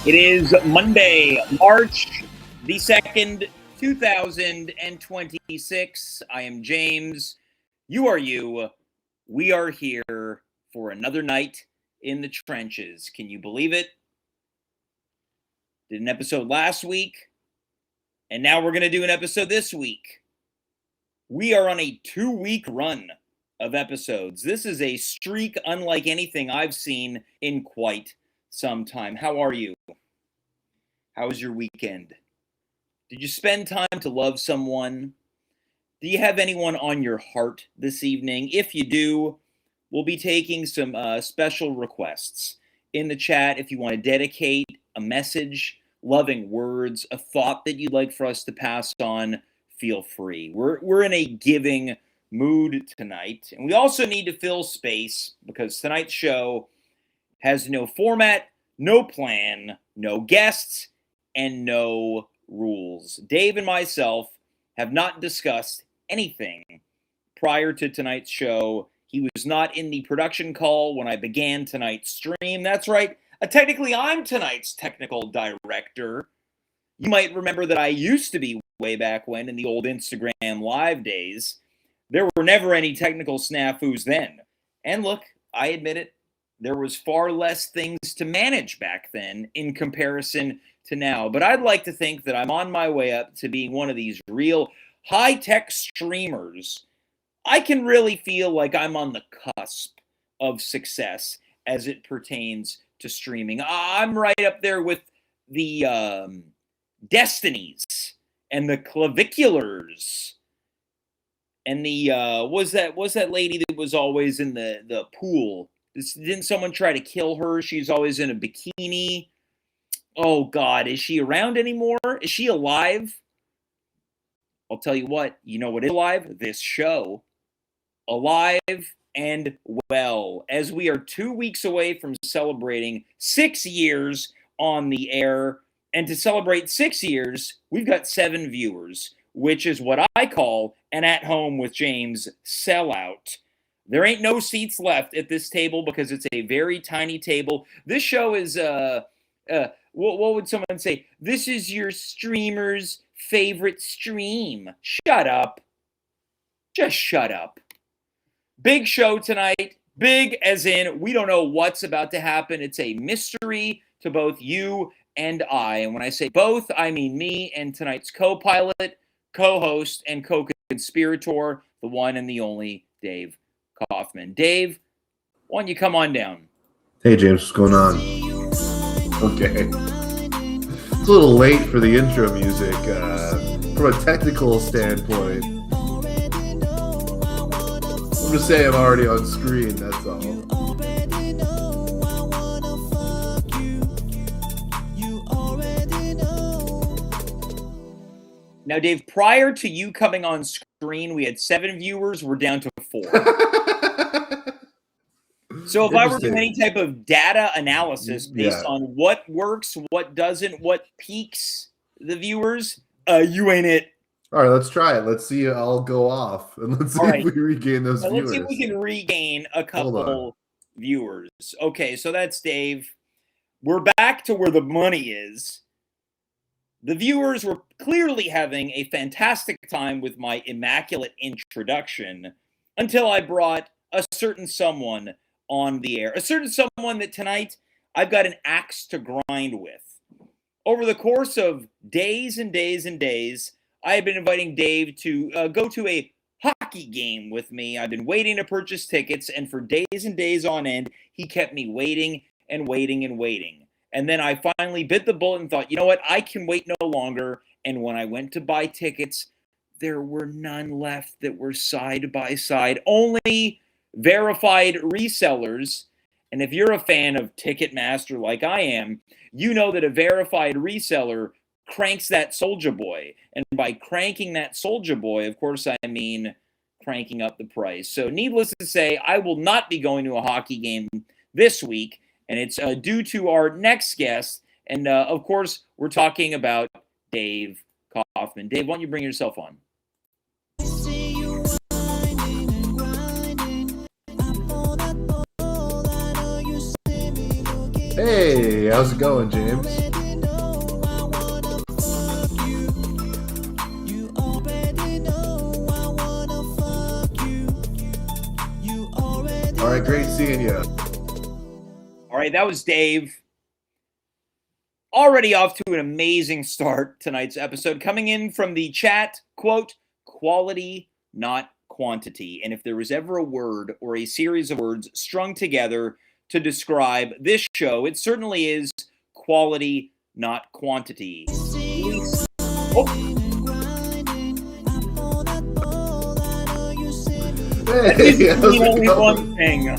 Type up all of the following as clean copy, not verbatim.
It is Monday, March the 2nd, 2026. I am James. You are you. We are here for another night in the trenches. Can you believe it? Did an episode last week, and now we're going to do an episode this week. We are on a 2-week run of episodes. This is a streak unlike anything I've seen in quite some time. How are you? How was your weekend? Did you spend time to love someone? Do you have anyone on your heart this evening? If you do, we'll be taking some special requests in the chat. If you want to dedicate a message, loving words, a thought that you'd like for us to pass on, feel free. We're in a giving mood tonight. And we also need to fill space because tonight's show has no format, no plan, no guests, and no rules. Dave and myself have not discussed anything prior to tonight's show. He was not in the production call when I began tonight's stream. That's right. Technically, I'm tonight's technical director. You might remember that I used to be way back when in the old Instagram live days. There were never any technical snafus then. And look, I admit it, there was far less things to manage back then in comparison to now. But I'd like to think that I'm on my way up to being one of these real high-tech streamers. I can really feel like I'm on the cusp of success as it pertains to streaming. I'm right up there with the Destinies and the Claviculars and the was that lady that was always in the pool? Didn't someone try to kill her? She's always in a bikini. Oh God, is she around anymore? Is she alive? I'll tell you what, you know what is alive? This show. Alive and well, as we are 2 weeks away from celebrating 6 years on the air. And to celebrate 6 years, we've got 7 viewers, which is what I call an At Home with James sellout. There ain't no seats left at this table because it's a very tiny table. This show is, what would someone say? This is your streamer's favorite stream. Shut up. Just shut up. Big show tonight. Big as in we don't know what's about to happen. It's a mystery to both you and I. And when I say both, I mean me and tonight's co-pilot, co-host, and co-conspirator, the one and the only Dave Kaufman. Dave, why don't you come on down? Hey, James, what's going on? Okay. It's a little late for the intro music. From a technical standpoint, I'm just saying I'm already on screen, that's all. Now, Dave, prior to you coming on screen, we had 7 viewers. We're down to 4. So if I were doing any type of data analysis based on what works, what doesn't, what peaks the viewers, you ain't it. All right, let's try it. Let's see. I'll go off, and let's see if we regain those viewers. Let's see if we can regain a couple viewers. Okay, so that's Dave. We're back to where the money is. The viewers were clearly having a fantastic time with my immaculate introduction until I brought a certain someone on the air. A certain someone that tonight I've got an axe to grind with. Over the course of days and days and days, I have been inviting Dave to go to a hockey game with me. I've been waiting to purchase tickets, and for days and days on end, he kept me waiting and waiting and waiting. And then I finally bit the bullet and thought, you know what? I can wait no longer. And when I went to buy tickets, there were none left that were side by side. Only verified resellers. And if you're a fan of Ticketmaster like I am, you know that a verified reseller cranks that Soulja Boy. And by cranking that Soulja Boy, of course, I mean cranking up the price. So needless to say, I will not be going to a hockey game this week. And it's due to our next guest. And, of course, we're talking about Dave Kaufman. Dave, why don't you bring yourself on? Hey, how's it going, James? seeing you. All right, that was Dave. Already off to an amazing start tonight's episode. Coming in from the chat, quote, quality, not quantity. And if there was ever a word or a series of words strung together to describe this show, it certainly is quality, not quantity. Oh. That is the only one thing.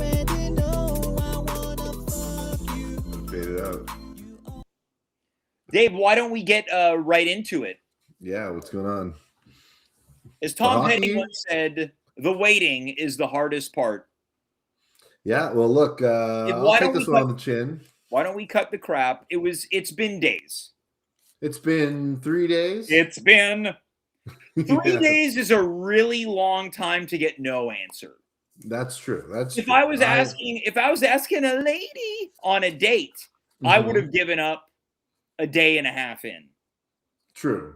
Fade it out. Dave, why don't we get right into it? Yeah, what's going on? As Tom Petty once said, the waiting is the hardest part. Yeah, well, look, I'll take this one on the chin. Why don't we cut the crap? It's been days. It's been 3 days? It's been 3 days is a really long time to get no answer. That's true. If I was asking a lady on a date, I would have given up a day and a half in. True.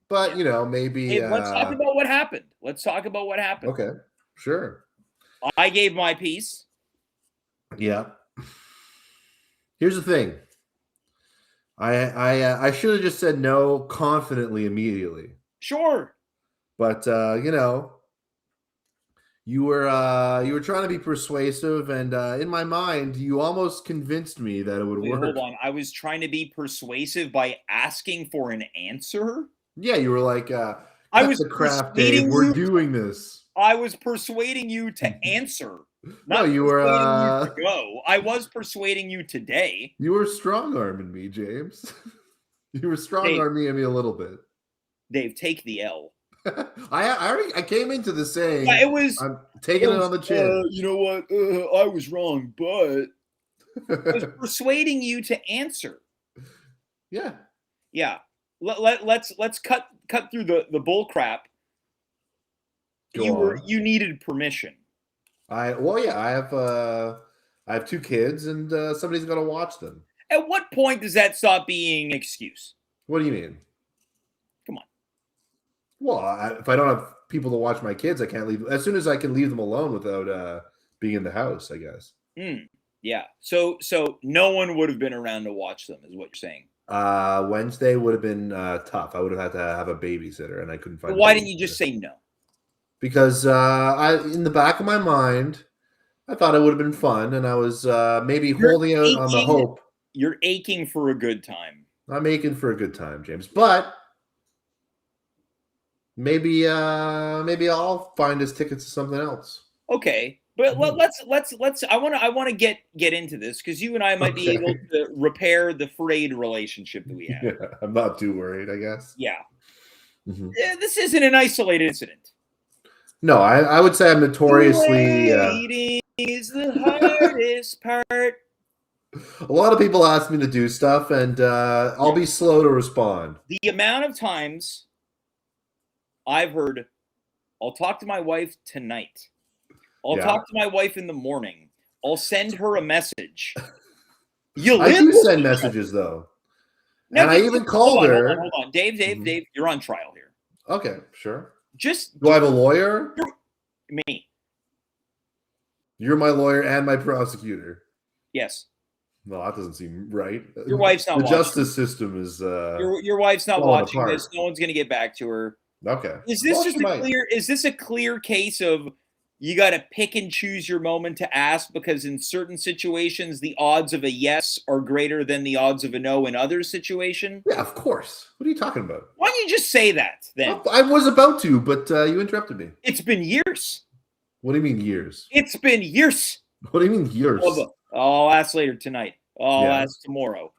But, maybe... Hey, let's talk about what happened. Okay, sure. I gave my piece. Yeah. Here's the thing. I should have just said no confidently immediately. Sure. But, you were trying to be persuasive, and in my mind, you almost convinced me that it would work. Hold on. I was trying to be persuasive by asking for an answer? Yeah, you were like, I was the crap, Dave. We're doing this. I was persuading you to answer. No, you were you to go. I was persuading you today. You were strong-arming me, James. You were strong-arming me a little bit. Dave, take the L. I came into the saying. Yeah, I'm taking it on the chin. You know what? I was wrong, but I was persuading you to answer. Yeah. Let's cut through the bull crap. You needed permission. I have 2 kids, and somebody's got to watch them. At what point does that stop being an excuse? What do you mean? Come on. Well, if I don't have people to watch my kids, I can't leave. As soon as I can leave them alone without being in the house, I guess. Yeah. So no one would have been around to watch them, is what you're saying. Wednesday would have been tough. I would have had to have a babysitter, and I couldn't find. But why didn't you just say no? Because in the back of my mind, I thought it would have been fun, and I was maybe holding out on the hope. You're aching for a good time. I'm aching for a good time, James. But maybe I'll find us tickets to something else. Okay, but let's. I want to get into this because you and I might be able to repair the frayed relationship that we have. Yeah, I'm not too worried, I guess. Yeah. Yeah, this isn't an isolated incident. No, I would say I'm notoriously. Waiting is the hardest part. A lot of people ask me to do stuff, and I'll be slow to respond. The amount of times I've heard, I'll talk to my wife tonight. I'll talk to my wife in the morning. I'll send her a message. I do send messages, though. No, and I even called her. Hold on. Dave, you're on trial here. Okay, sure. Do I have a lawyer? Me. You're my lawyer and my prosecutor. Yes. No, that doesn't seem right. Your wife's not watching. The justice system is your wife's not watching this. No one's going to get back to her. Okay. Is this a clear case of you got to pick and choose your moment to ask because in certain situations the odds of a yes are greater than the odds of a no in other situation? Yeah, of course. What are you talking about? Why don't you just say that then? I was about to, but you interrupted me. It's been years. What do you mean years? It's been years. What do you mean years? I'll ask later tonight. I'll ask tomorrow.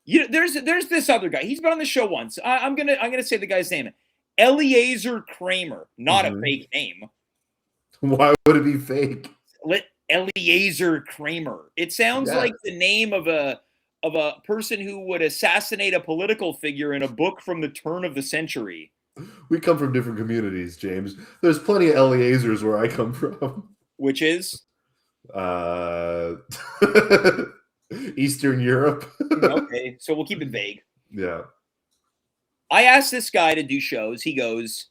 There's this other guy. He's been on the show once. I'm gonna say the guy's name. Eliezer Kramer. Not a fake name. Why would it be fake? Eliezer Kramer. It sounds like the name of a person who would assassinate a political figure in a book from the turn of the century. We come from different communities, James. There's plenty of Eliezers where I come from. Which is? Eastern Europe. Okay, so we'll keep it vague. Yeah. I asked this guy to do shows. He goes,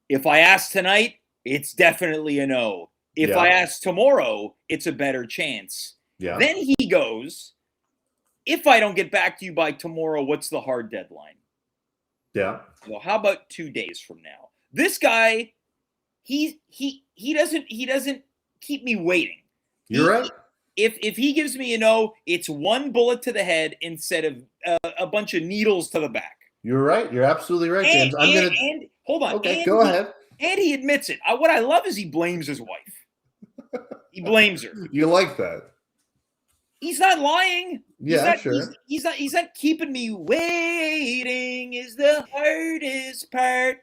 if I ask tonight, it's definitely a no. If I ask tomorrow, it's a better chance. Yeah. Then he goes, if I don't get back to you by tomorrow, what's the hard deadline? Yeah. Well, how about 2 days from now? This guy, he doesn't keep me waiting. You're right. If he gives me a no, it's one bullet to the head instead of a bunch of needles to the back. You're right. You're absolutely right, James. And hold on. Okay, go ahead. And he admits it. What I love is he blames his wife. He blames her. You like that? He's not lying. Yeah, sure. He's not keeping me waiting. Is the hardest part.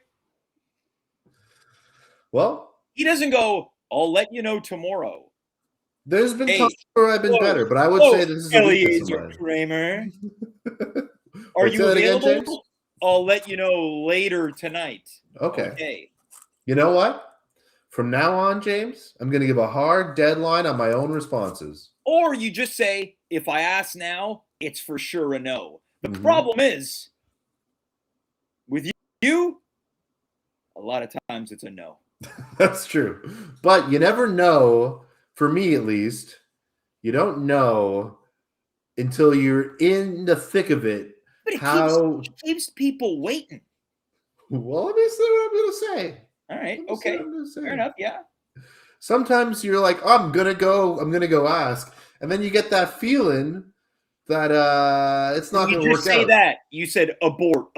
Well, he doesn't go, I'll let you know tomorrow. There's been times where I've been better, but I would say this is a weakness of mine. Kramer. Are you available? Again, I'll let you know later tonight. Okay. You know what? From now on, James, I'm going to give a hard deadline on my own responses. Or you just say, if I ask now, it's for sure a no. The problem is, with you, a lot of times it's a no. That's true. But you never know, for me at least, you don't know until you're in the thick of it. But it keeps people waiting. Well, let me say what I'm going to say. All right. Okay. Fair enough. Yeah. Sometimes you're like, oh, I'm gonna go ask, and then you get that feeling that it's not going to work out. You just say that. You said abort.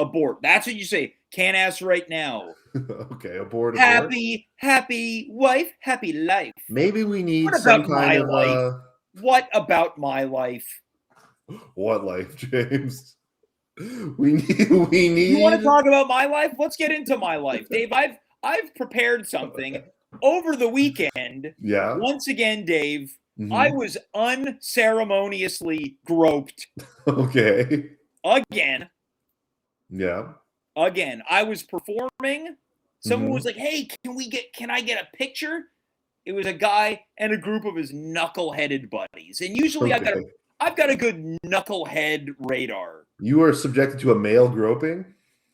That's what you say. Can't ask right now. Okay, abort. Happy wife, happy life. Maybe we need some kind of life? What about my life? What life, James? We need. You want to talk about my life? Let's get into my life, Dave. I've prepared something over the weekend. Yeah. Once again, Dave, I was unceremoniously groped. Okay. Again. Yeah. Again, I was performing. Someone was like, "Hey, can I get a picture?" It was a guy and a group of his knuckleheaded buddies. And usually I've got a good knucklehead radar. You are subjected to a male groping?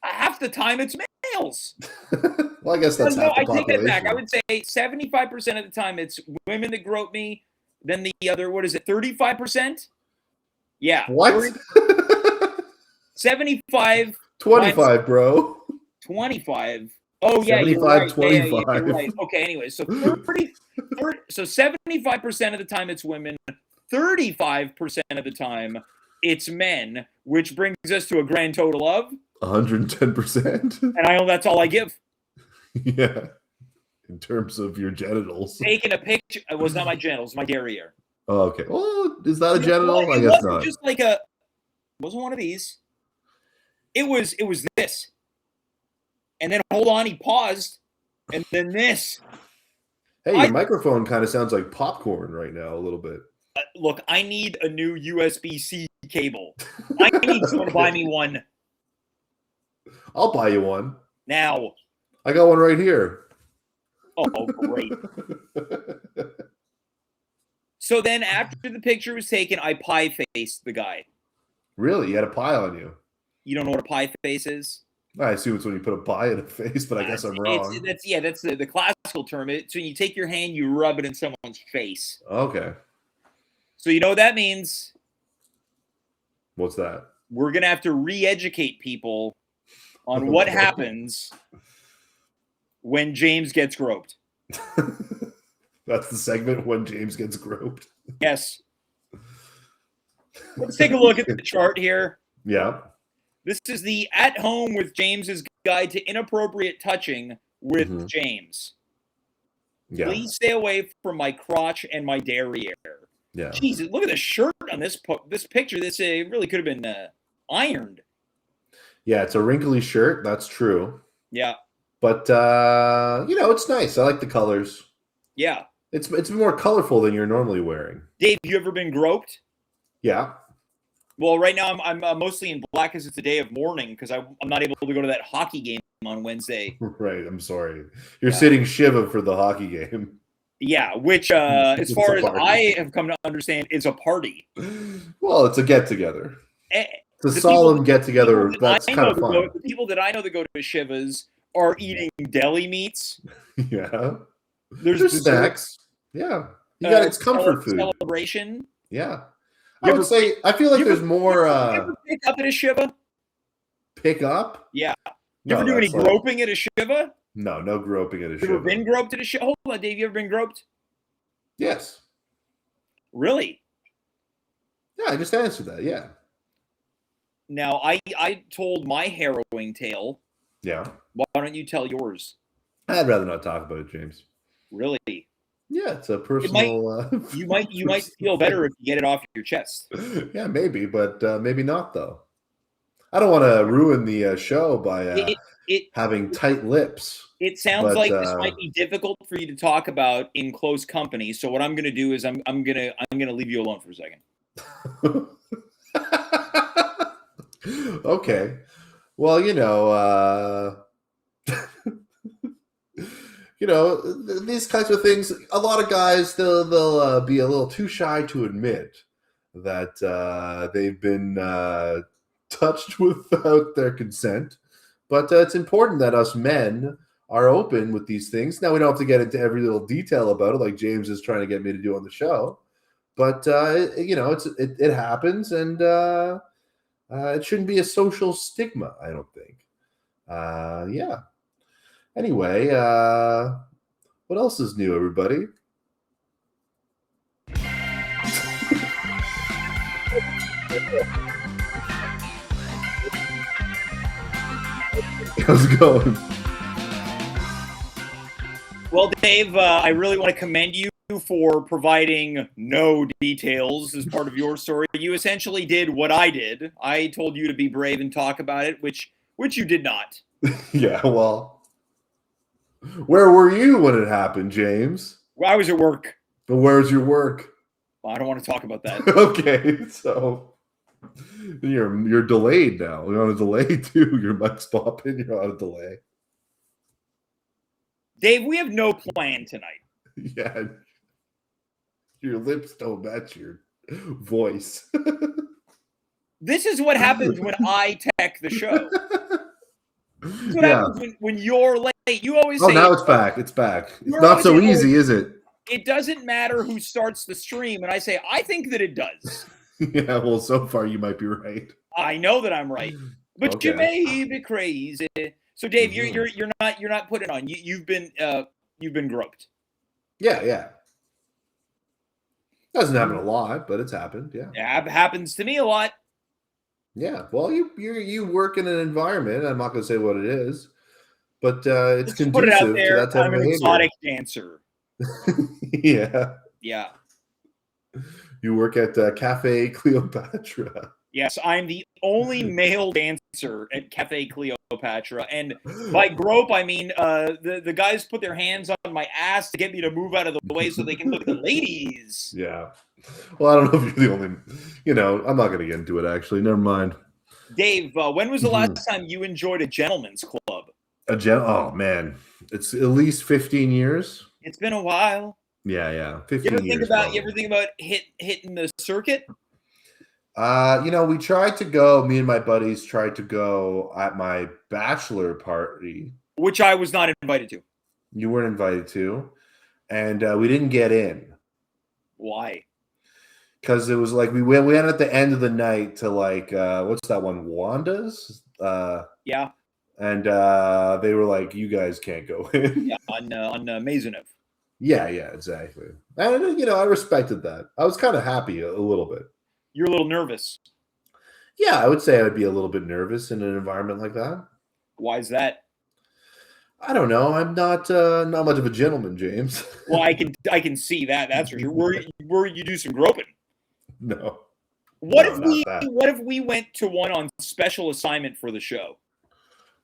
Half the time it's males. Well, I guess that's half the population. I take that back. I would say 75% of the time it's women that grope me. Then the other, 35%? Yeah. What? 75. 25, bro. 25. Oh, yeah. 75, right. 25. Yeah, you're right. Okay, anyway. So 75% of the time it's women. 35% of the time it's men, which brings us to a grand total of 110%. And that's all I give. Yeah. In terms of your genitals. Taking a picture. It was not my genitals, my derriere. Oh, okay. Well, is that a genital? I guess not. Just like it wasn't one of these. It was this. And then hold on, he paused. And then this. Hey, your microphone kind of sounds like popcorn right now a little bit. Look, I need a new USB-C cable. I need someone to buy me one. I'll buy you one. Now. I got one right here. Oh, great. So then after the picture was taken, I pie-faced the guy. Really? You had a pie on you? You don't know what a pie face is? I assume it's when you put a pie in a face, but I guess I'm wrong. That's the classical term. It's when you take your hand, you rub it in someone's face. Okay. So you know what that means? What's that? We're going to have to re-educate people on what happens when James gets groped. That's the segment, when James gets groped. Yes. Let's take a look at the chart here. Yeah. This is the At Home with James's Guide to Inappropriate Touching with James. Yeah. Please stay away from my crotch and my derriere. Yeah. Jesus, look at the shirt on this picture. This really could have been ironed. Yeah, it's a wrinkly shirt. That's true. Yeah. But, it's nice. I like the colors. Yeah. It's more colorful than you're normally wearing. Dave, you ever been groped? Yeah. Well, right now I'm mostly in black because it's a day of mourning because I'm not able to go to that hockey game on Wednesday. Right. I'm sorry. You're sitting Shiva for the hockey game. Yeah, which as far as I have come to understand is a party. Well, it's a get-together. It's a solemn get-together. That's kind of fun. The people that I know that go to Shivas are eating deli meats. Yeah. There's snacks. Yeah. You got its comfort food. Celebration. Yeah. I would say, I feel like there's more. You ever pick up at a Shiva? Pick up? Yeah. You ever do any groping at a Shiva? No groping at a Shiva. You ever been groped at a Shiva? Hold on, Dave. You ever been groped? Yes. Really? Yeah, I just answered that. Yeah. Now, I told my harrowing tale. Yeah. Why don't you tell yours? I'd rather not talk about it, James. Really? Yeah, it's a personal. You might feel better if you get it off your chest. Yeah, maybe, but maybe not though. I don't want to ruin the show by having tight lips. It sounds like this might be difficult for you to talk about in close company. So what I'm going to do is I'm going to leave you alone for a second. Okay. Well, these kinds of things, a lot of guys, they'll be a little too shy to admit that they've been touched without their consent. But it's important that us men are open with these things. Now, we don't have to get into every little detail about it like James is trying to get me to do on the show. But, it happens, and it shouldn't be a social stigma, I don't think. Yeah. Anyway, what else is new, everybody? How's it going? Well, Dave, I really want to commend you for providing no details as part of your story. You essentially did what I did. I told you to be brave and talk about it, which you did not. Yeah, well, where were you when it happened, James? Well, I was at work. But where's your work? Well, I don't want to talk about that. Okay, so you're delayed now. You're on a delay too. Your mic's popping. You're on a delay. Dave, we have no plan tonight. Yeah, your lips don't match your voice. This is what happens when I tech the show. This is what happens when you're late. You always say, "Oh, now it's back. It's back. It's not so easy, is it?" It doesn't matter who starts the stream, and I say, I think that it does. Yeah, well, so far you might be right. I know that I'm right, but okay. You may be crazy. So, Dave, you're not putting on. You've been groped. Yeah. Doesn't happen a lot, but it's happened. Yeah, it happens to me a lot. Yeah, well, you work in an environment. I'm not going to say what it is, but it's conducive put it out there. To that type I'm of an exotic dancer. Yeah. Yeah. You work at Cafe Cleopatra. Yes, I'm the only male dancer at Cafe Cleopatra. And by grope, I mean the guys put their hands on my ass to get me to move out of the way so they can look at the ladies. Yeah. Well, I don't know if you're the only, I'm not going to get into it, actually. Never mind. Dave, when was the last time you enjoyed a gentleman's club? Oh, man. It's at least 15 years. It's been a while. Yeah. 15 years. You ever think about hitting the circuit? We tried to go, me and my buddies tried to go at my bachelor party. Which I was not invited to. You weren't invited to. And we didn't get in. Why? Because it was like we went at the end of the night to what's that one? Wanda's? Yeah. And they were like, you guys can't go in. Yeah, on Maisonneuve. Yeah, exactly. And, I respected that. I was kind of happy a little bit. You're a little nervous. Yeah, I would say I would be a little bit nervous in an environment like that. Why is that? I don't know. I'm not much of a gentleman, James. Well, I can see that. That's for sure. Were you do some groping? No. What if we went to one on special assignment for the show?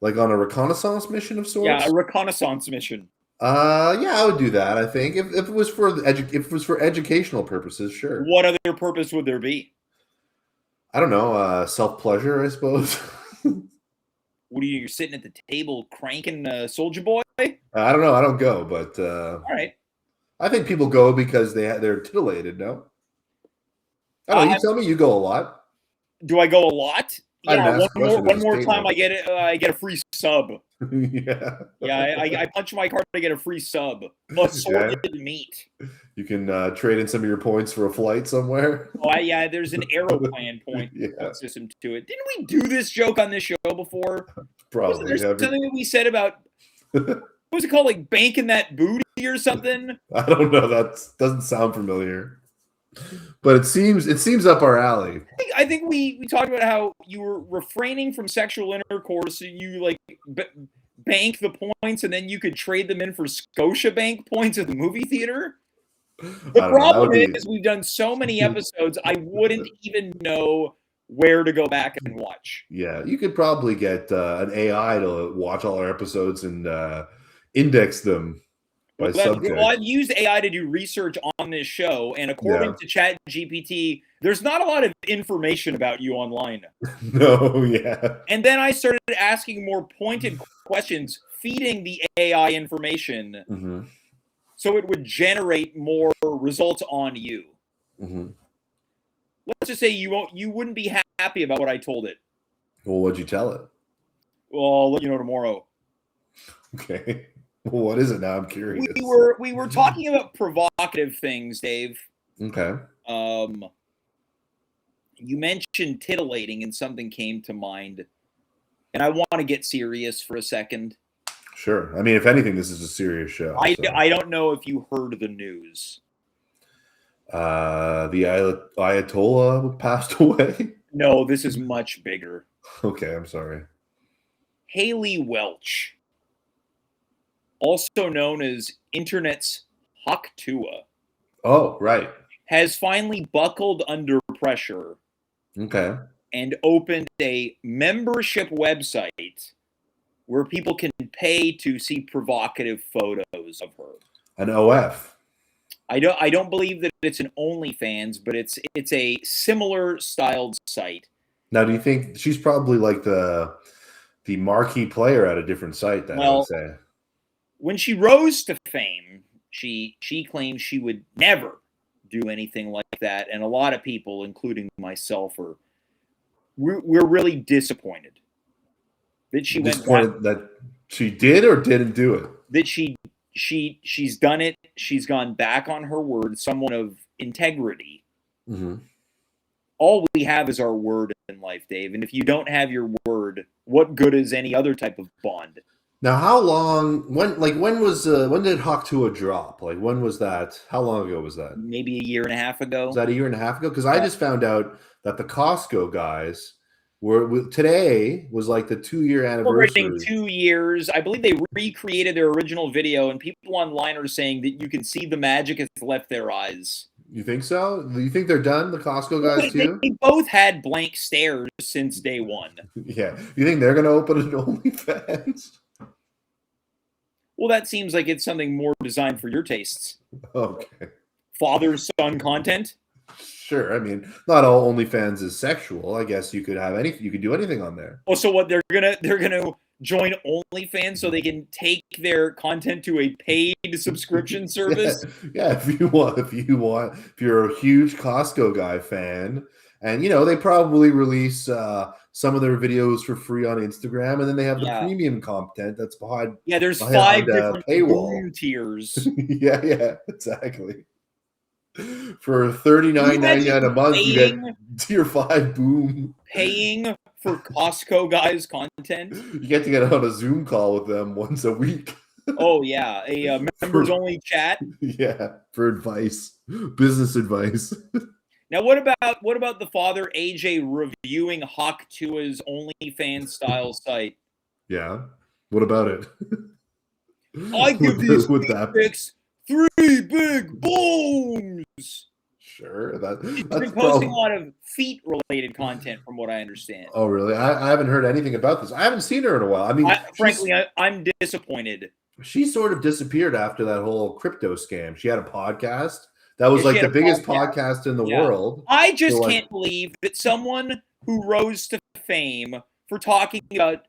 Like on a reconnaissance mission of sorts? Yeah, a reconnaissance mission. Yeah, I would do that. I think if it was for educational purposes, sure. What other purpose would there be? I don't know. Self-pleasure, I suppose. What are you? You're sitting at the table cranking Soldier Boy? I don't know. I don't go, but all right. I think people go because they're titillated. No. I don't know. You tell me. You go a lot. Do I go a lot? I didn't Yeah, ask a question. one There's a more time, statement. I get a free sub. Yeah. Yeah, I punch my card to get a free sub. Assorted meat. You can trade in some of your points for a flight somewhere. Oh, yeah, there's an Aeroplan point system to it. Didn't we do this joke on this show before? Wasn't Probably. there something that we said about, what was it called, like banking that booty or something? I don't know. That doesn't sound familiar. But it seems up our alley. I think we talked about how you were refraining from sexual intercourse, so you like bank the points, and then you could trade them in for Scotiabank points at the movie theater. The problem is we've done so many episodes, I wouldn't even know where to go back and watch. Yeah, you could probably get an AI to watch all our episodes and index them by subject. Well, I've used AI to do research on this show, and according to ChatGPT, there's not a lot of information about you online. No, yeah. And then I started asking more pointed questions, feeding the AI information. Mm-hmm. So it would generate more results on you. Mm-hmm. Let's just say you wouldn't be happy about what I told it. Well, what'd you tell it? Well, I'll let you know tomorrow. Okay. Well, what is it now? I'm curious. We were talking about provocative things, Dave. Okay. You mentioned titillating, and something came to mind. And I want to get serious for a second. Sure. I mean, if anything, this is a serious show. I don't know if you heard the news. The Ayatollah passed away? No, this is much bigger. Okay, I'm sorry. Haley Welch, also known as Internet's Hawk Tuah. Oh, right. Has finally buckled under pressure. Okay. And opened a membership website where people can pay to see provocative photos of her. An OF. I don't believe that it's an OnlyFans, but it's a similar styled site. Now, do you think she's probably like the marquee player at a different site? Then I would say. When she rose to fame, she claimed she would never do anything like that, and a lot of people, including myself, we're really disappointed that she went that she did or didn't do it. That she's done it. She's gone back on her word. Someone of integrity. Mm-hmm. All we have is our word in life, Dave. And if you don't have your word, what good is any other type of bond? Now, how long? When did Hawk Tuah drop? Like, when was that? How long ago was that? Maybe a year and a half ago. Was that a year and a half ago? Because I just found out that the Costco guys today was like the 2-year anniversary. 2 years. I believe they recreated their original video, and people online are saying that you can see the magic has left their eyes. You think so? Do you think they're done, the Costco guys, too? They both had blank stares since day one. Yeah. You think they're going to open an OnlyFans? Well, that seems like it's something more designed for your tastes. Okay. Father-son content? Sure. I mean, not all OnlyFans is sexual. I guess you could do anything on there. Oh, so what, they're gonna join OnlyFans so they can take their content to a paid subscription service? Yeah, if you're a huge Costco guy fan, and they probably release some of their videos for free on Instagram, and then they have the premium content that's behind. Yeah, there's 5 different paywall tiers. Yeah, exactly. For $39.99 a month, you get Tier 5 boom. Paying for Costco guys' content. You get to get on a Zoom call with them once a week. Oh yeah, a members only chat. Yeah, for advice, business advice. Now, what about the father AJ reviewing Hawk Tuah's OnlyFans style site? Yeah, what about it? I give these pics 3 big booms. Sure, He's been posting a lot of feet-related content, from what I understand. Oh, really? I haven't heard anything about this. I haven't seen her in a while. I mean, frankly, I'm disappointed. She sort of disappeared after that whole crypto scam. She had a podcast. That was like the biggest podcast in the world. I just can't believe that someone who rose to fame for talking about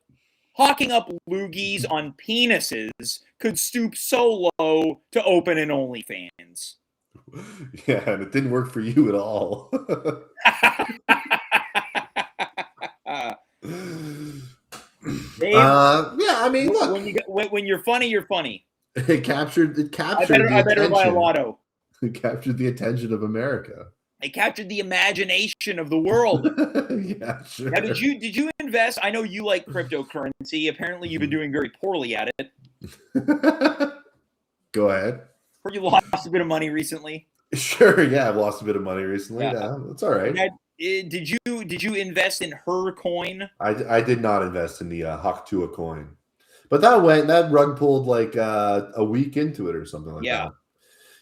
hawking up loogies on penises could stoop so low to open an OnlyFans. Yeah, and it didn't work for you at all. Dave, Yeah, I mean, look, when you're funny, you're funny. it captured the I better buy a attention. lotto. It captured the attention of America. It captured the imagination of the world. Yeah, sure. Now, did you invest? I know you like cryptocurrency. Apparently, you've been doing very poorly at it. Go ahead. Heard you lost a bit of money recently. Sure, yeah, I've lost a bit of money recently. Yeah. Yeah, that's all right. Now, did you invest in her coin? I did not invest in the Haktua coin, but that rug pulled like a week into it or something like that.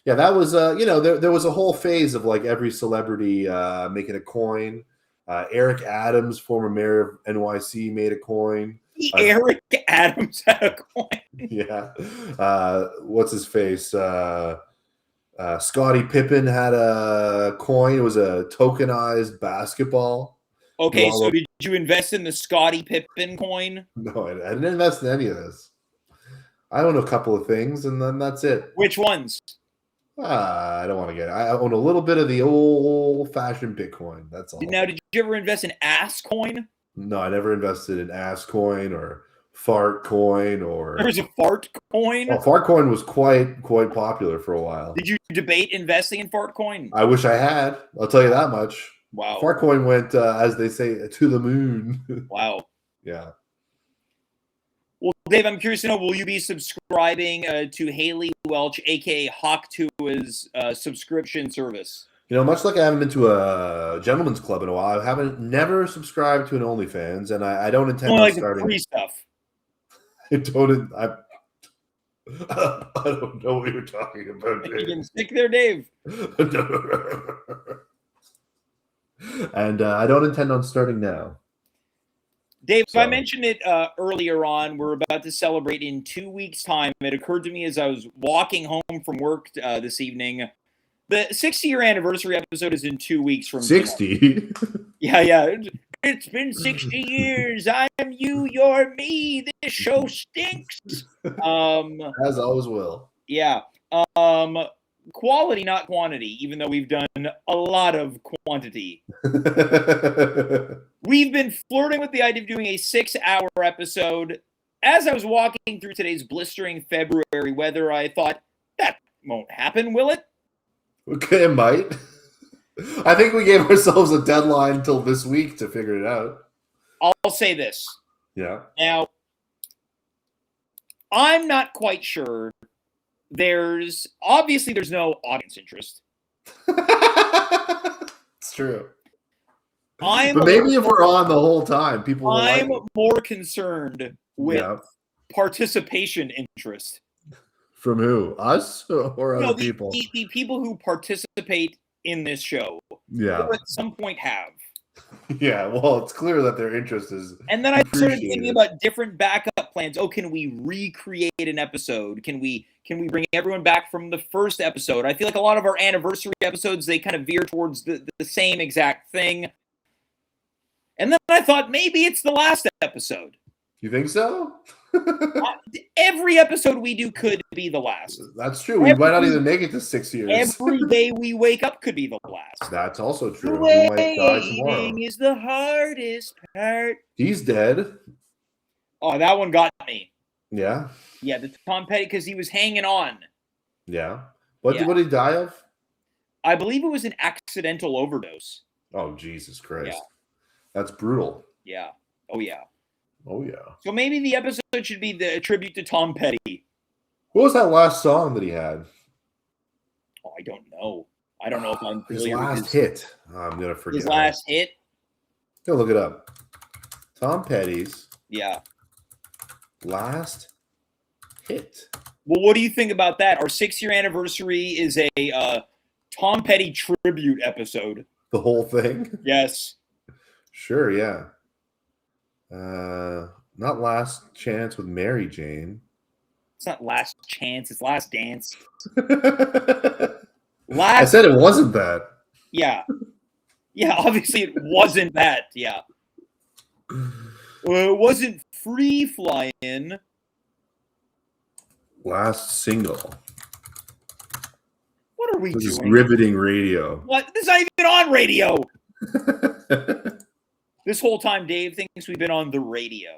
Yeah, that was there was a whole phase of like every celebrity making a coin. Eric Adams, former mayor of NYC, made a coin. Eric Adams had a coin. Yeah. What's his face? Scottie Pippen had a coin. It was a tokenized basketball. Okay, so did you invest in the Scottie Pippen coin? No, I didn't invest in any of this. I own a couple of things, and then that's it. Which ones? I don't want to get it. I own a little bit of the old-fashioned Bitcoin. That's all. Now, did you ever invest in Ass coin? No, I never invested in Ass coin or Fart coin or. There was a Fart coin. Well, Fart coin was quite popular for a while. Did you debate investing in Fart coin? I wish I had. I'll tell you that much. Wow. Fart coin went, as they say, to the moon. Wow. Yeah. Well, Dave, I'm curious to know, will you be subscribing to Haley Welch, a.k.a. Hawk2's subscription service? You know, much like I haven't been to a gentleman's club in a while, I never subscribed to an OnlyFans, and I don't intend on starting. Free stuff. I don't know what you're talking about, Dave. You getting sick there, Dave? And I don't intend on starting now. Dave, I mentioned it earlier on. We're about to celebrate in 2 weeks' time. It occurred to me as I was walking home from work this evening. The 60-year anniversary episode is in 2 weeks from 60? Yeah. It's been 60 years. I'm you, you're me. This show stinks. As always will. Yeah. Quality, not quantity, even though we've done a lot of quantity. We've been flirting with the idea of doing a 6-hour episode. As I was walking through today's blistering February weather, I thought, that won't happen, will it? Okay, it might. I think we gave ourselves a deadline until this week to figure it out. I'll say this. Yeah. Now, I'm not quite sure. There's no audience interest. It's true. But maybe if we're on the whole time, people will like it. More concerned with participation interest. From who? Us or other people? The people who participate in this show. Yeah. At some point have. Yeah, well, it's clear that their interest is. And then I started thinking about different backup plans. Oh, can we recreate an episode? Can we bring everyone back from the first episode? I feel like a lot of our anniversary episodes, they kind of veer towards the same exact thing. And then I thought maybe it's the last episode. You think so? Every episode we do could be the last. That's true. We might not even make it to 6 years. Every day we wake up could be the last. That's also true. We might die tomorrow. Waiting is the hardest part. He's dead. Oh, that one got me. Yeah? Yeah, the Tom Petty, because he was hanging on. Yeah. What did he die of? I believe it was an accidental overdose. Oh, Jesus Christ. Yeah. That's brutal. Yeah. Oh, yeah. Oh, yeah. So maybe the episode should be the tribute to Tom Petty. What was that last song that he had? Oh, I don't know. I don't know if I'm familiar with his hit. Oh, I'm going to forget. His last hit? Go look it up. Tom Petty's. Yeah. Last hit. Well, what do you think about that? Our 6-year anniversary is a Tom Petty tribute episode. The whole thing? Yes. Sure, yeah. Not Last Chance with Mary Jane. It's not Last Chance. It's Last Dance. I said it wasn't that. Yeah. Yeah, obviously it wasn't that. Yeah. It wasn't Free Flying. Last single. What are we doing? This is riveting radio. What? This is not even on radio. This whole time, Dave thinks we've been on the radio.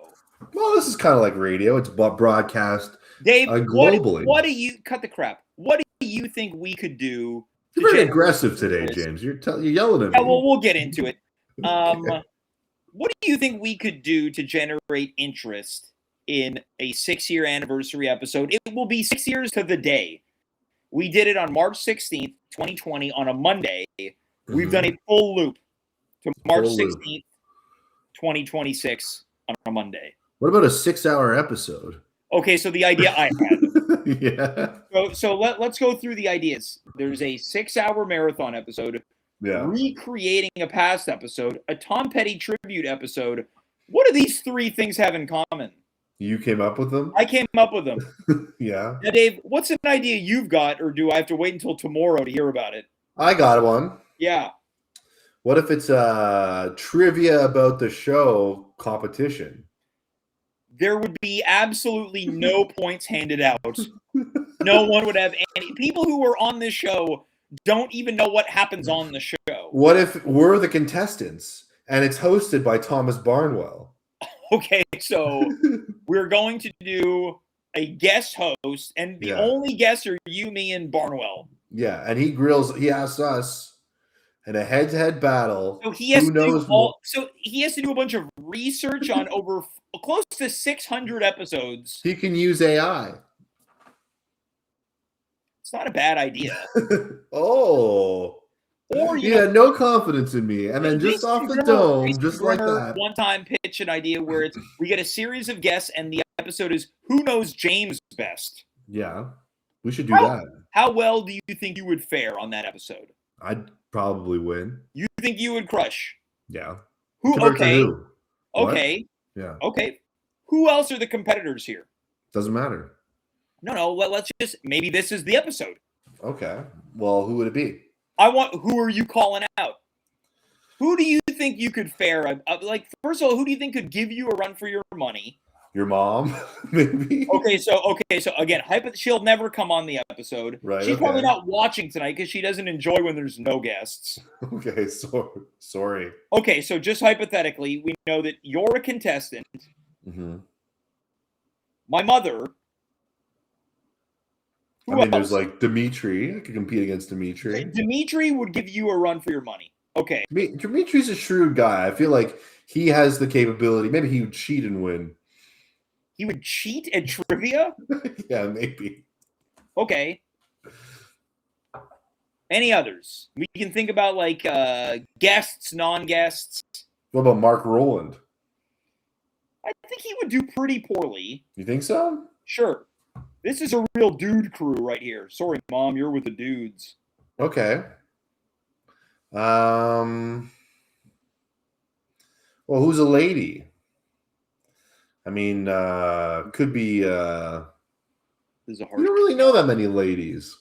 Well, this is kind of like radio. It's broadcast Dave, globally. what do you cut the crap? What do you think we could do? You're very aggressive today, James. You're yelling at me. Yeah, well, we'll get into it. Okay. What do you think we could do to generate interest in a 6-year anniversary episode? It will be 6 years to the day. We did it on March 16th, 2020, on a Monday. Mm-hmm. We've done a full loop to March 16th, 2026 on a Monday. What about a 6-hour episode? Okay, so the idea I had. Yeah. So let's go through the ideas. There's a 6-hour marathon episode. Yeah. Recreating a past episode, a Tom Petty tribute episode. What do these 3 things have in common? You came up with them? I came up with them. Yeah. Now, Dave, what's an idea you've got, or do I have to wait until tomorrow to hear about it? I got one. Yeah. What if it's a trivia about the show competition? There would be absolutely no points handed out. No one would have any. People who are on this show don't even know what happens on the show. What if we're the contestants and it's hosted by Thomas Barnwell? Okay, so we're going to do a guest host, and the only guests are you, me, and Barnwell. Yeah, and he asks us in a head-to-head battle. So he has he has to do a bunch of research on over close to 600 episodes. He can use AI. It's not a bad idea. Oh. Or you had no confidence in me, and then just off the dome, just like that. One time pitch an idea where we get a series of guests, and the episode is Who Knows James Best? Yeah, we should do that. How well do you think you would fare on that episode? I'd probably win. You think you would crush? Yeah. Okay. Who? Okay. Yeah. Okay. Who else are the competitors here? Doesn't matter. No. Let's just maybe this is the episode. Okay. Well, who would it be? Who are you calling out? Who do you think you could fare? Like, first of all, who do you think could give you a run for your money? Your mom, maybe. Okay, so again, she'll never come on the episode. Right. She's probably not watching tonight because she doesn't enjoy when there's no guests. Okay, sorry. Okay, so just hypothetically, we know that you're a contestant. Mm-hmm. My mother. There's like Dimitri. I could compete against Dimitri. Dimitri would give you a run for your money. Okay. Dimitri's a shrewd guy. I feel like he has the capability. Maybe he would cheat and win. He would cheat at trivia? Yeah, maybe. Okay. Any others? We can think about like guests, non-guests. What about Mark Rowland? I think he would do pretty poorly. You think so? Sure. This is a real dude crew right here. Sorry, Mom, you're with the dudes. Okay. Well, who's a lady? I mean, could be. This is a hard. You don't really know that many ladies.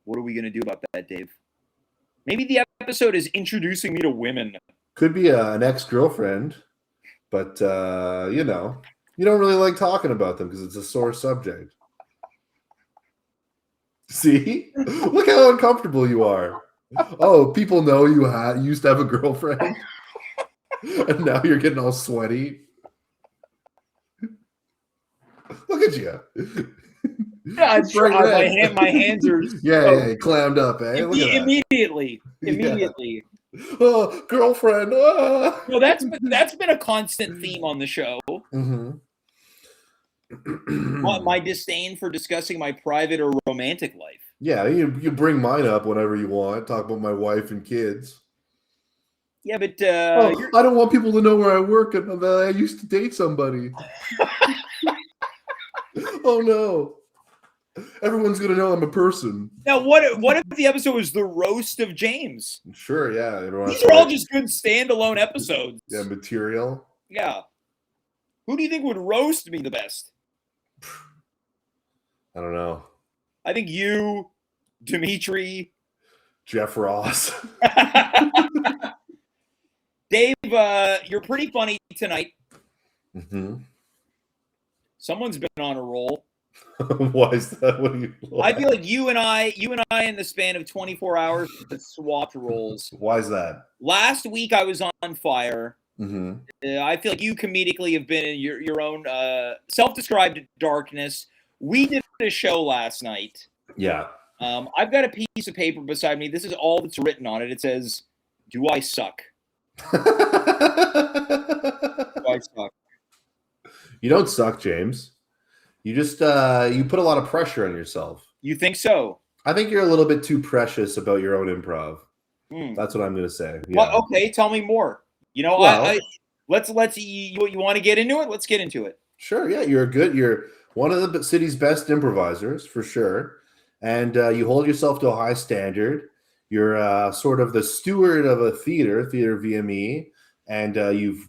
What are we going to do about that, Dave? Maybe the episode is introducing me to women. Could be an ex-girlfriend, but you don't really like talking about them because it's a sore subject. See? Look how uncomfortable you are. Oh, people know you used to have a girlfriend. And now you're getting all sweaty. Look at you. Yeah, my hands are yeah, clammed up. Immediately. Yeah. Oh, girlfriend. Ah. Well, that's been a constant theme on the show. Mm-hmm. My disdain for discussing my private or romantic life. Yeah, you bring mine up whenever you want. Talk about my wife and kids. Yeah, but I don't want people to know where I work and that I used to date somebody. Oh no. Everyone's gonna know I'm a person. Now, what if the episode was the roast of James? Sure, yeah. These are all just good standalone episodes. Yeah, material. Yeah. Who do you think would roast me the best? I don't know. I think you, Dimitri, Jeff Ross. Dave, you're pretty funny tonight. Mm-hmm. Someone's been on a roll. Why is that? What do you? I feel like you and I, in the span of 24 hours, swapped roles. Why is that? Last week I was on fire. Mm-hmm. I feel like you comedically have been in your own self-described darkness. We did a show last night. Yeah. I've got a piece of paper beside me. This is all that's written on it. It says, "Do I suck? Do I suck?" You don't suck, James. You just you put a lot of pressure on yourself. You think so? I think you're a little bit too precious about your own improv. That's what I'm going to say. Yeah. Well, okay, tell me more. You know, Well, let's you want to get into it? Let's get into it. Sure. Yeah, you're one of the city's best improvisers for sure, and you hold yourself to a high standard. You're sort of the steward of a theater VME, and you've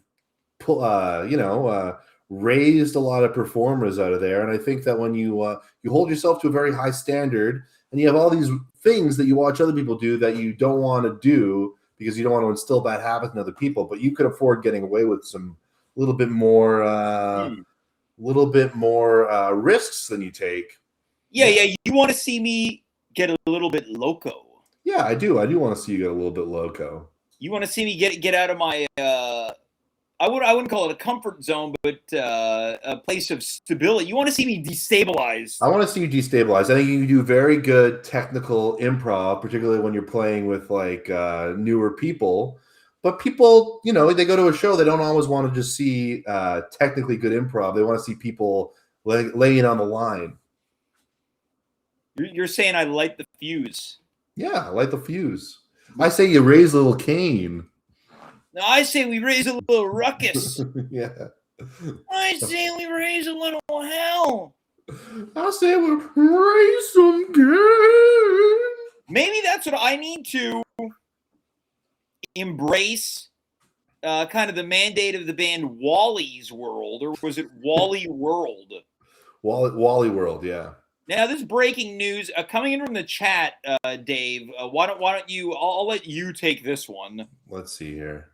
raised a lot of performers out of there. And I think that when you hold yourself to a very high standard, and you have all these things that you watch other people do that you don't want to do because you don't want to instill bad habits in other people, but you could afford getting away with some little bit more risks than you take. Yeah. You want to see me get a little bit loco? Yeah, I do. I do want to see you get a little bit loco. You want to see me get out of my I wouldn't call it a comfort zone, but a place of stability. You want to see me destabilized? I want to see you destabilized. I think you do very good technical improv, particularly when you're playing with like newer people. But people, they go to a show, they don't always want to just see technically good improv. They want to see people laying on the line. You're saying I light the fuse? Yeah, light the fuse. I say you raise a little Cain. No, I say we raise a little ruckus. Yeah. I say we raise a little hell. I say we raise some Cain. Maybe that's what I need to embrace. Kind of the mandate of the band Wally's World, or was it Wally World? Wally World, yeah. Now, this breaking news coming in from the chat, Dave. Why don't you? I'll let you take this one. Let's see here.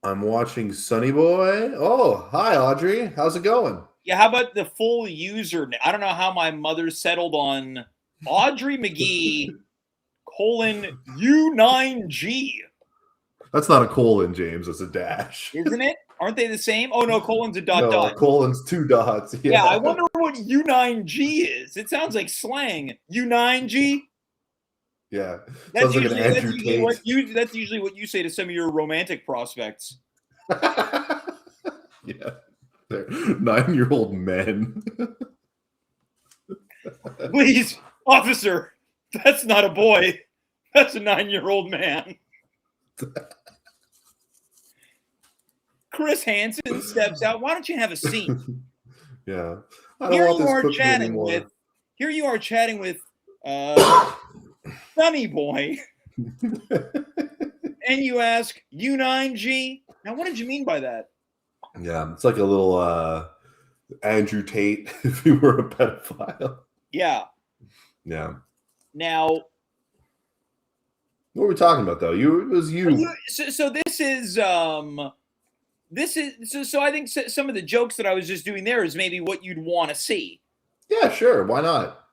I'm watching Sunny Boy. Oh, hi, Audrey. How's it going? Yeah, how about the full username? I don't know how my mother settled on Audrey McGee :U9G. That's not a colon, James. It's a dash. Isn't it? Aren't they the same? Oh, no, colon's a dot. No, colon's 2 dots. Yeah, I wonder what U9G is. It sounds like slang. U9G? Yeah. That's Sounds usually, like an Andrew Tate. that's usually what you say to some of your romantic prospects. Yeah. They're 9-year-old men. Please, officer, that's not a boy. That's a 9-year-old man. Chris Hansen steps out. Why don't you have a seat? Yeah. Here you are chatting with Sunny Boy. And you ask, U9G? Now, what did you mean by that? Yeah, it's like a little Andrew Tate if he were a pedophile. Yeah. Yeah. Now, what were we talking about, though? It was you. So this is so I think some of the jokes that I was just doing there is maybe what you'd want to see. Yeah, sure. Why not?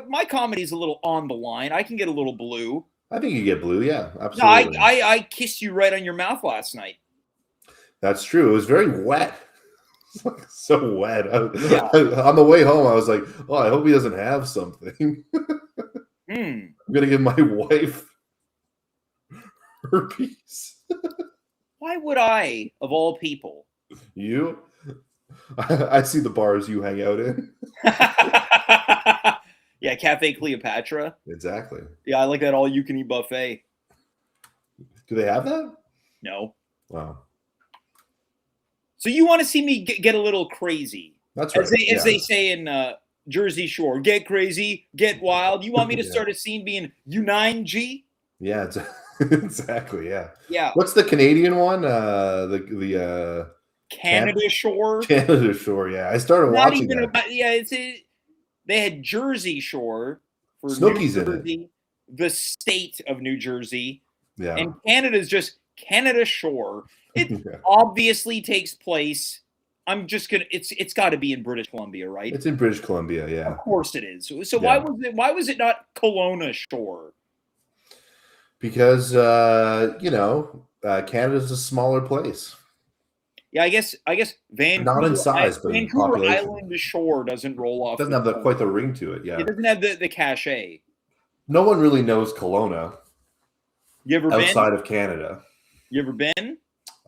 My comedy is a little on the line. I can get a little blue. I think you get blue. Yeah, absolutely. No, I kissed you right on your mouth last night. That's true. It was very wet. It's like so wet. On the way home, I was like, "Oh, I hope he doesn't have something." I'm gonna give my wife herpes. Why would I, of all people? You? I see the bars you hang out in. Yeah, Cafe Cleopatra. Exactly. Yeah, I like that all-you-can-eat buffet. Do they have that? No. Wow. So you want to see me get a little crazy? That's right. As they say in Jersey Shore, get crazy, get wild. You want me to start a scene being U9G? Yeah, exactly. Yeah. Yeah. What's the Canadian one? The Canada Shore. Canada Shore. Yeah, I started watching that. They had Jersey Shore for Snooki's New Jersey, in it. the state of New Jersey. Yeah. And Canada's just Canada Shore. It obviously takes place I'm just gonna. It's got to be in British Columbia, right? It's in British Columbia, yeah. Of course it is. So Yeah. why was it not Kelowna Shore? Because Canada's a smaller place. Yeah, I guess Vancouver, Not in size, but in Vancouver population. Island Shore doesn't roll off. It doesn't have quite the ring to it. Yeah, it doesn't have the cachet. No one really knows Kelowna. You ever outside been? of Canada? You ever been?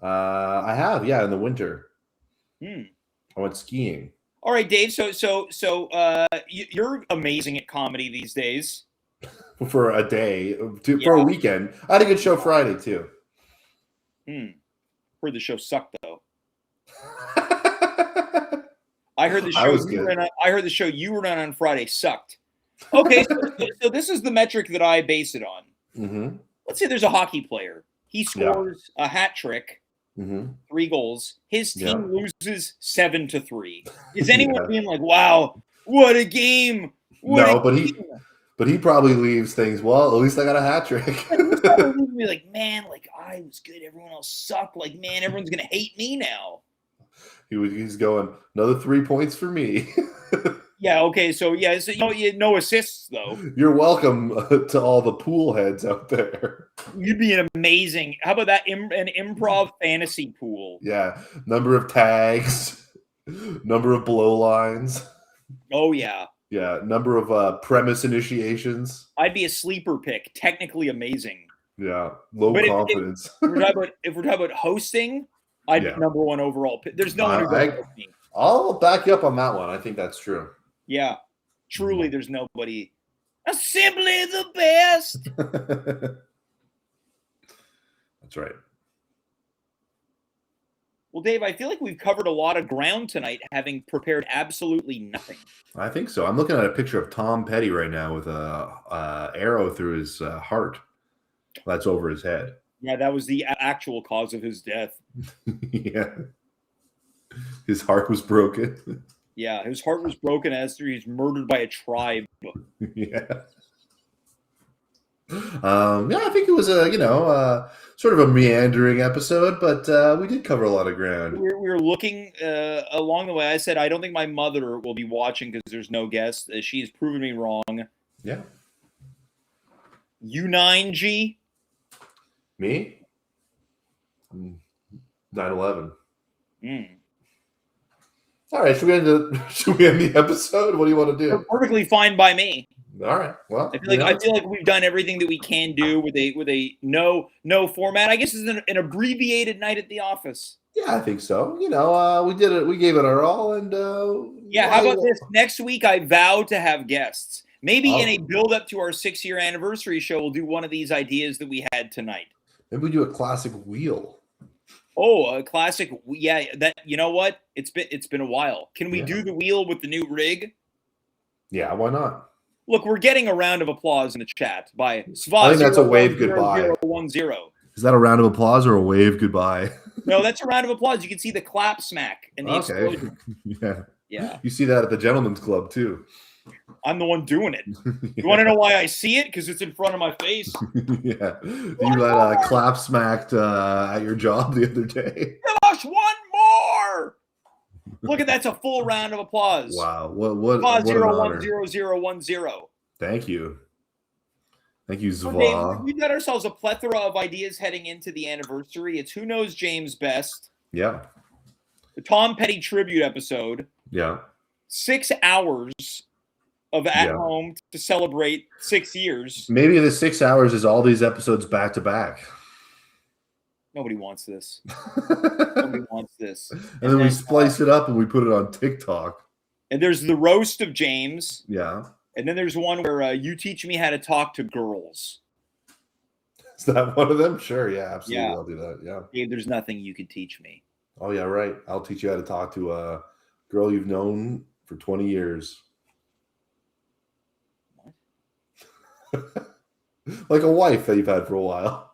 I have, yeah, in the winter. I went skiing. All right, Dave. So you're amazing at comedy these days. For a day, for a weekend. I had a good show Friday too. Heard the show sucked though. I heard the show you were on Friday sucked. Okay, so this is the metric that I base it on. Mm-hmm. Let's say there's a hockey player. He scores a hat trick, 3 goals. His team loses 7-3. Is anyone being like, "Wow, what a game"? But he probably leaves things. Well, at least I got a hat trick. He's probably be like, "Man, like I was good. Everyone else sucked. Like, man, everyone's gonna hate me now." He's going another 3 points for me. Yeah. Okay. So no assists though. You're welcome to all the pool heads out there. You'd be an amazing. How about that? An improv fantasy pool. Yeah. Number of tags, number of blow lines. Oh yeah. Yeah. Number of premise initiations. I'd be a sleeper pick. Technically amazing. Yeah. Low confidence. If we're talking about hosting, I'd be number 1 overall. There's no one who goes with me. I'll back you up on that one. I think that's true. Yeah, truly, there's nobody. I'm simply the best. That's right. Well, Dave, I feel like we've covered a lot of ground tonight, having prepared absolutely nothing. I think so. I'm looking at a picture of Tom Petty right now with a arrow through his heart. That's over his head. Yeah, that was the actual cause of his death. Yeah. His heart was broken. Yeah, his heart was broken as he's murdered by a tribe. Yeah. I think it was a sort of a meandering episode, but we did cover a lot of ground. We were looking along the way. I said I don't think my mother will be watching because there's no guest. She has proven me wrong. Yeah. U9G. Me? 9/11. All right, should we end the episode? What do you want to do? Perfectly fine by me. All right. Well, I feel like we've done everything that we can do with a no format. I guess it's an abbreviated night at the office. Yeah, I think so. We did it. We gave it our all, and how about this? Next week, I vow to have guests. Maybe in a build-up to our 6-year anniversary show, we'll do one of these ideas that we had tonight. Maybe we do a classic wheel. Oh, a classic. Yeah, that, you know what? It's been a while. Can we do the wheel with the new rig? Yeah, why not? Look, we're getting a round of applause in the chat by Sva. I think that's a wave goodbye. 10. Is that a round of applause or a wave goodbye? No, that's a round of applause. You can see the clap smack and the explosion. Yeah. You see that at the Gentleman's Club too. I'm the one doing it. You want to know why I see it? Because it's in front of my face. Yeah. You got clap smacked at your job the other day. Gosh, one more! Look at that's a full round of applause. Wow. What 0-1-0-0-1-0. Thank you. Thank you, Zva. Dave, we've got ourselves a plethora of ideas heading into the anniversary. It's Who Knows James Best. Yeah. The Tom Petty tribute episode. Yeah. 6 hours of at home to celebrate 6 years. Maybe the 6 hours is all these episodes back to back. Nobody wants this. Nobody wants this. And then we splice it up and we put it on TikTok. And there's the roast of James. Yeah. And then there's one where you teach me how to talk to girls. Is that one of them? Sure. Yeah, absolutely. Yeah. I'll do that. Yeah. Dave, there's nothing you could teach me. Oh, yeah, right. I'll teach you how to talk to a girl you've known for 20 years. Like a wife that you've had for a while.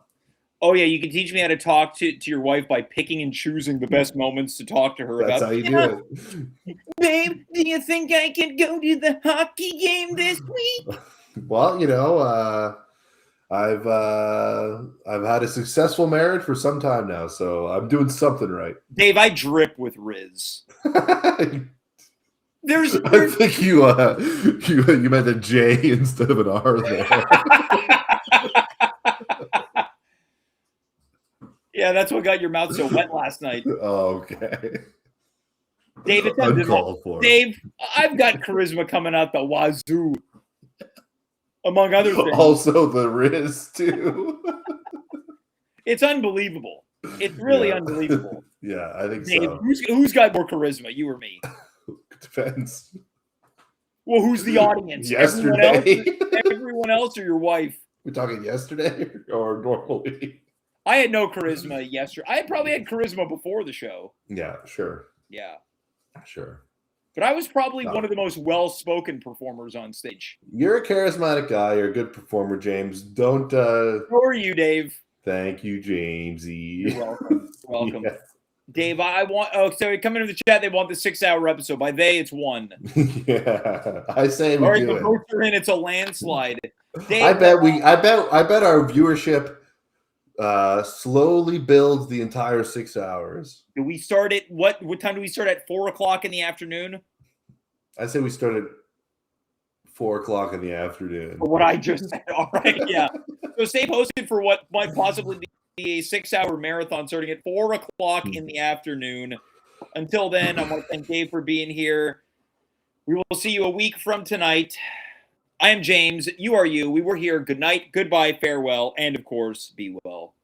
Oh, yeah, you can teach me how to talk to your wife by picking and choosing the best moments to talk to her about. That's how you do it. Babe, do you think I can go to the hockey game this week? Well, I've had a successful marriage for some time now, so I'm doing something right. Dave, I drip with Riz. There's I think you meant a J instead of an R there. Yeah, that's what got your mouth so wet last night. Okay. Dave, it's Uncalled for. Dave, I've got charisma coming out the wazoo, among other things. Also the Riz too. It's unbelievable. It's really unbelievable. Yeah, I think Dave, so. who's got more charisma, you or me? Depends. Well, who's the audience? Yesterday. Everyone else or your wife? We're talking yesterday or normally? I had no charisma yesterday. I probably had charisma before the show. Yeah, sure. Yeah. Sure. But I was probably one of the most well-spoken performers on stage. You're a charismatic guy. You're a good performer, James. Don't. How are you, Dave? Thank you, Jamesy. You're welcome. Welcome. Yeah. Dave, I want. Oh, so coming into the chat, they want the 6-hour episode. By they, it's one. Yeah, I say we All right, do the it. votes are in. It's a landslide. Dave, I bet our viewership slowly builds the entire 6 hours. do we start at what time do we start at? 4:00 in the afternoon? I say we start at 4:00 in the afternoon. For what I just said. All right, yeah. So stay posted for what might possibly be a 6-hour marathon starting at 4:00 in the afternoon. Until then, I want to thank Dave for being here. We will see you a week from tonight. I am James. You are you. We were here. Good night, goodbye, farewell, and of course, be well.